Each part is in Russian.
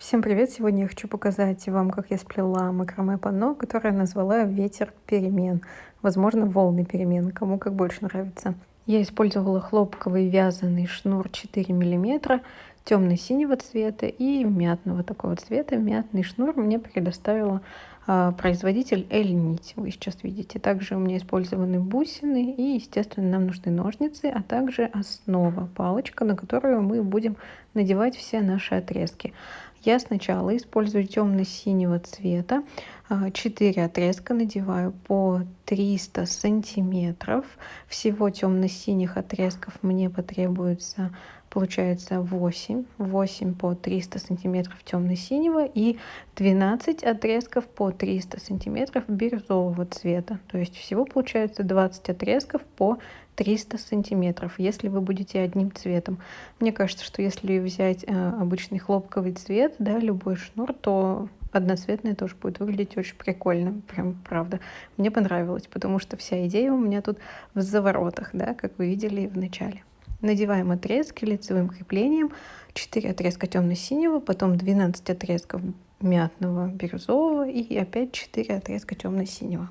Всем привет! Сегодня я хочу показать вам, как я сплела макраме панно, которое назвала «Ветер перемен». Возможно, волны перемен, кому как больше нравится. Я использовала хлопковый вязаный шнур 4 миллиметра темно-синего цвета и мятного такого цвета. Мятный шнур мне предоставила производитель Эль-Нить. Вы сейчас видите. Также у меня использованы бусины и, естественно, нам нужны ножницы, а также основа, палочка, на которую мы будем надевать все наши отрезки. Я сначала использую темно-синего цвета. 4 отрезка надеваю по 300 сантиметров. Всего темно-синих отрезков мне потребуется, получается, 8 по 300 сантиметров темно-синего и 12 отрезков по 300 сантиметров бирюзового цвета. То есть всего получается 20 отрезков по 300 сантиметров, если вы будете одним цветом. Мне кажется, что если взять обычный хлопковый цвет, да, любой шнур, то одноцветное тоже будет выглядеть очень прикольно. Прям правда. Мне понравилось, потому что вся идея у меня тут в заворотах, да, как вы видели в начале. Надеваем отрезки лицевым креплением. 4 отрезка темно-синего, потом 12 отрезков мятного бирюзового и опять 4 отрезка темно-синего.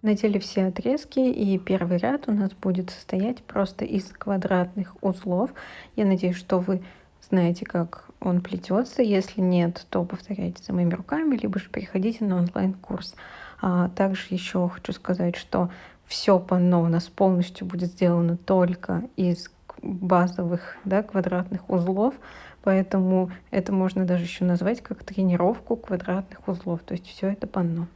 Надели все отрезки, и первый ряд у нас будет состоять просто из квадратных узлов. Я надеюсь, что вы знаете, как он плетется. Если нет, то повторяйте за моими руками, либо же переходите на онлайн-курс. Также еще хочу сказать, что все панно у нас полностью будет сделано только из базовых, да, квадратных узлов, поэтому это можно даже еще назвать как тренировку квадратных узлов. То есть все это панно.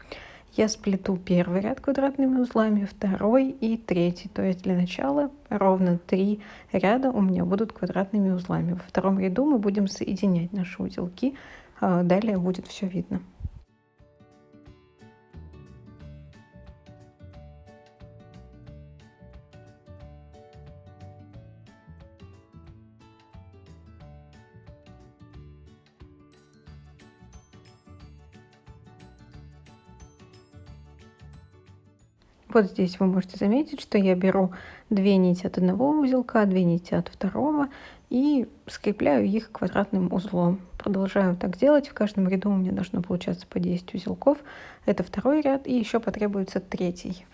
Я сплету первый ряд квадратными узлами, второй и третий. То есть для начала ровно 3 ряда у меня будут квадратными узлами. Во втором ряду мы будем соединять наши узелки. Далее будет все видно. Вот здесь вы можете заметить, что я беру 2 нити от одного узелка, 2 нити от второго и скрепляю их квадратным узлом. Продолжаю так делать. В каждом ряду у меня должно получаться по 10 узелков. Это второй ряд, и еще потребуется третий.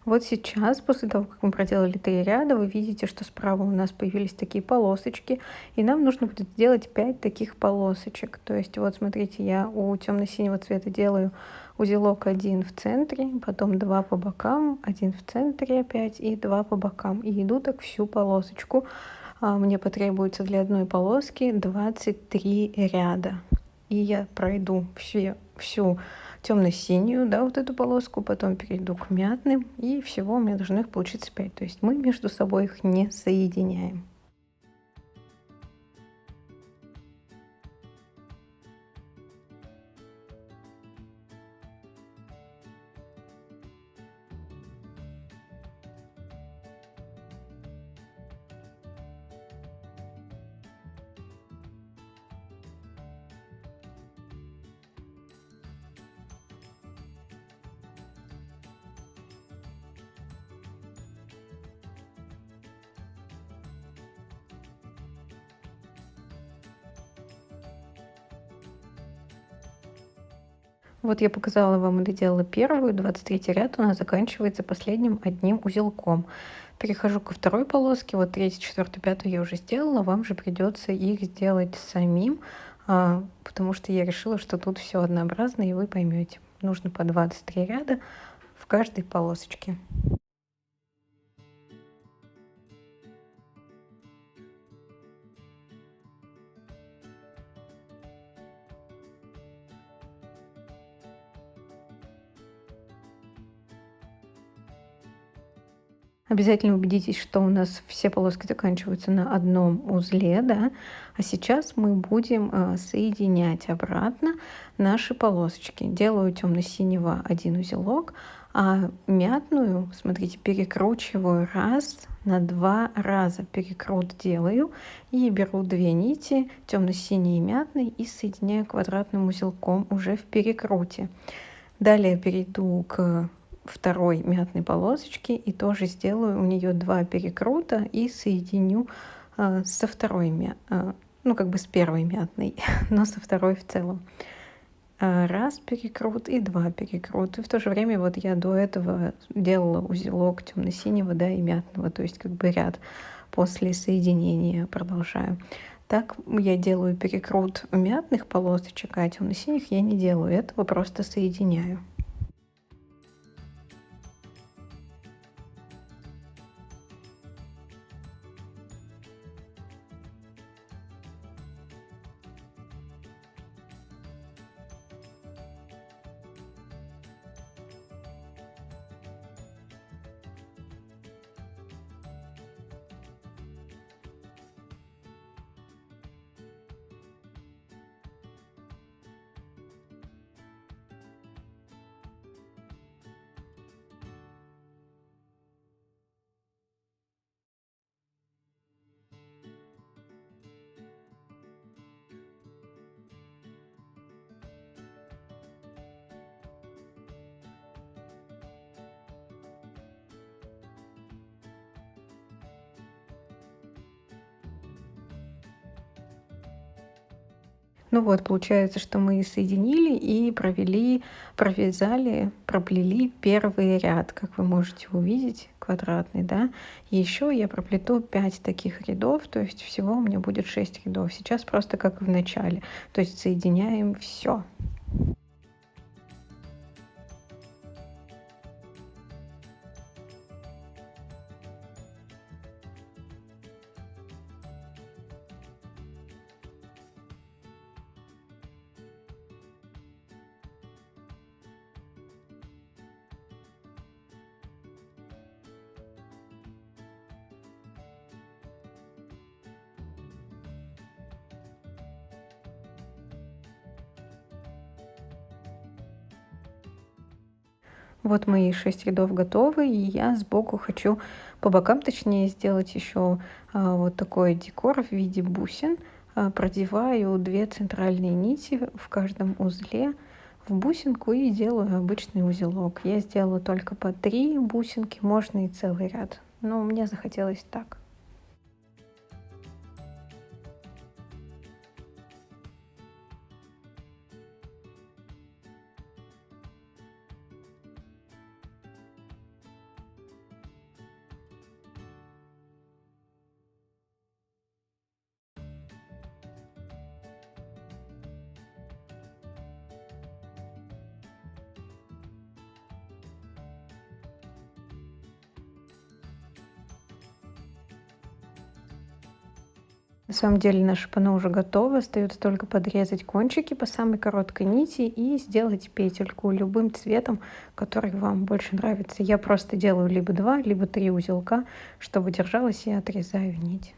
Вот сейчас, после того, как мы проделали 3 ряда, вы видите, что справа у нас появились такие полосочки, и нам нужно будет сделать 5 таких полосочек. То есть вот смотрите, я у темно-синего цвета делаю узелок 1 в центре, потом 2 по бокам, 1 в центре опять и 2 по бокам. И иду так всю полосочку. Мне потребуется для одной полоски 23 ряда. И я пройду всю темно-синюю, да, вот эту полоску, потом перейду к мятным, и всего у меня должно их получиться 5. То есть мы между собой их не соединяем. Вот я показала вам и доделала первую, 23 ряд у нас заканчивается последним одним узелком. Перехожу ко второй полоске, вот третью, четвертую, пятую я уже сделала, вам же придется их сделать самим, потому что я решила, что тут все однообразно, и вы поймете. Нужно по 23 ряда в каждой полосочке. Обязательно убедитесь, что у нас все полоски заканчиваются на одном узле, да. А сейчас мы будем соединять обратно наши полосочки. Делаю темно-синего один узелок, а мятную, смотрите, перекручиваю раз на 2 раза. Перекрут делаю и беру 2 нити, темно-синий и мятный, и соединяю квадратным узелком уже в перекруте. Далее перейду к второй мятной полосочке и тоже сделаю у нее 2 перекрута и соединю со второй, ну как бы с первой мятной, но со второй в целом. Раз перекрут и 2 перекрута. И в то же время вот я до этого делала узелок темно-синего, да, и мятного, то есть как бы ряд после соединения продолжаю. Так я делаю перекрут мятных полосочек, а темно-синих я не делаю, этого просто соединяю. Ну вот, получается, что мы соединили и провязали, проплели первый ряд, как вы можете увидеть, квадратный, да. И еще я проплету 5 таких рядов, то есть всего у меня будет 6 рядов. Сейчас просто как в начале, то есть соединяем все. Вот мои 6 рядов готовы, и я сбоку хочу, по бокам точнее, сделать еще вот такой декор в виде бусин. Продеваю 2 центральные нити в каждом узле в бусинку и делаю обычный узелок. Я сделала только по 3 бусинки, можно и целый ряд, но мне захотелось так. На самом деле наше панно уже готово, остается только подрезать кончики по самой короткой нити и сделать петельку любым цветом, который вам больше нравится. Я просто делаю либо 2, либо 3 узелка, чтобы держалась, и отрезаю нить.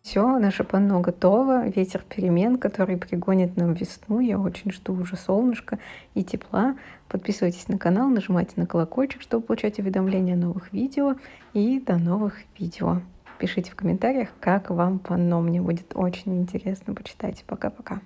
Все, наше панно готово. Ветер перемен, который пригонит нам весну. Я очень жду уже солнышка и тепла. Подписывайтесь на канал, нажимайте на колокольчик, чтобы получать уведомления о новых видео. И до новых видео. Пишите в комментариях, как вам панно. Мне будет очень интересно почитать. Пока-пока.